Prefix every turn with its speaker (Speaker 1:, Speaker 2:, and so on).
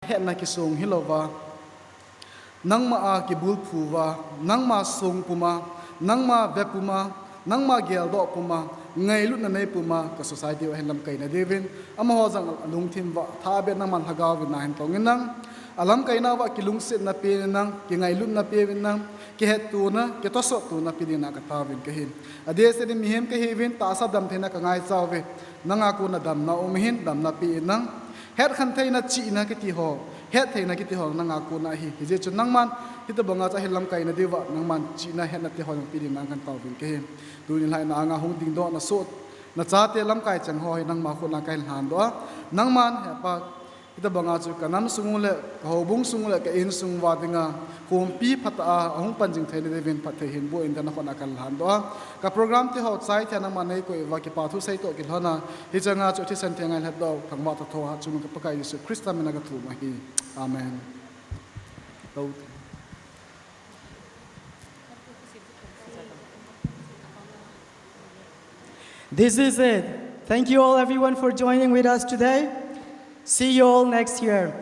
Speaker 1: het na ki sung hilova nangma a ki bul phuwa nangma sung puma nangma ve puma nangma gel do puma ngai lut na nei puma ka society o henlam kai na devin ama ho jang lung thim wa tha be nang man hagaw win na hen tong nang alam kai na wa ki lung sit na pe nang ki ngai lut na pe win nang ki het tu na ki to so tu na pi na ka ta win ka hin ade se ni mihem ka hi win ta sa dam thena ka ngai chaw ve nanga ku na dam na um hin dam na pi nang het khan thai na chi na ki ti ho het thai na ki ti ho nanga ku na hi je chu nang man hita banga cha helam kai na dewa nang man chi na het na ti ho nang pi na kan taw win ka hin tu ni lai na nga hong ding do na so na cha te lam kai chang hoi nang ma khu na kai han do nang man he pa ita banga chu kanam sungule ka hobung sungule ka in sung wa dinga kompi phata ahong panjing thaile devin phathe hin bo in na khona kal han do ka program ti ho chai thana ma nei ko wa ki pa thu sai to ki hona hi changa chu thi san thengai hat do thangma ta tho ha chu ka pakai yesu krista mena ka thu ma hi amen.
Speaker 2: This is it. Thank you all everyone for joining with us today. See you all next year.